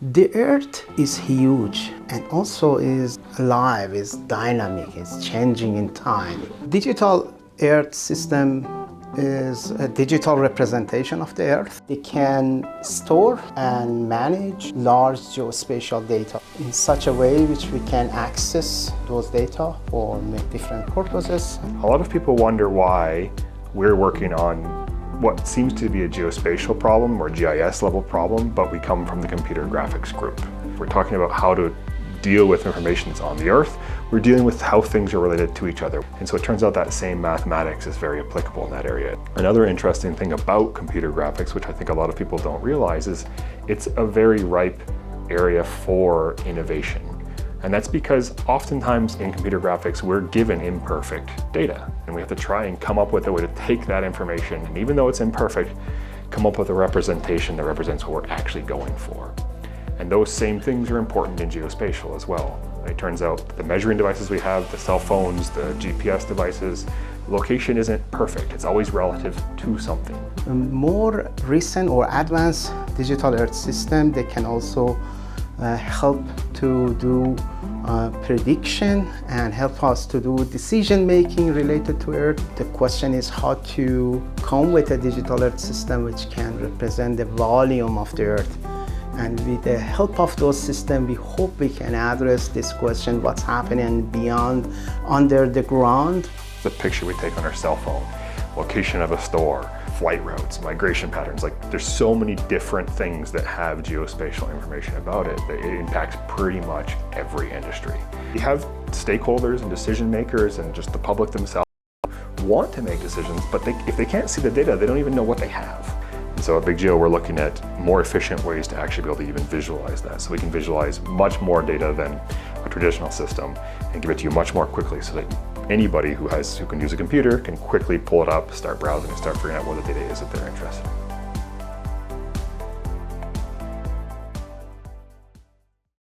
The Earth is huge and also is alive, is dynamic, is changing in time. Digital Earth system is a digital representation of the Earth. It can store and manage large geospatial data in such a way which we can access those data for different purposes. A lot of people wonder why we're working on what seems to be a geospatial problem or GIS level problem, but we come from the computer graphics group. We're talking about how to deal with information that's on the Earth. We're dealing with how things are related to each other. And so it turns out that same mathematics is very applicable in that area. Another interesting thing about computer graphics, which I think a lot of people don't realize, is it's a very ripe area for innovation. And that's because oftentimes in computer graphics, we're given imperfect data. And we have to try and come up with a way to take that information, and even though it's imperfect, come up with a representation that represents what we're actually going for. And those same things are important in geospatial as well. It turns out the measuring devices we have, the cell phones, the GPS devices, location isn't perfect. It's always relative to something. A more recent or advanced digital Earth system, they can also help to do prediction and help us to do decision making related to Earth. The question is how to come with a digital Earth system which can represent the volume of the Earth. And with the help of those systems, we hope we can address this question, what's happening beyond, under the ground. The picture we take on our cell phone, location of a store, flight routes, migration patterns, like there's so many different things that have geospatial information about it that it impacts pretty much every industry. We have stakeholders and decision makers and just the public themselves want to make decisions, but if they can't see the data, they don't even know what they have. And so at Big Geo, we're looking at more efficient ways to actually be able to even visualize that. So we can visualize much more data than a traditional system and give it to you much more quickly so that anybody who can use a computer can quickly pull it up, start browsing, and start figuring out what the data is that they're interested in.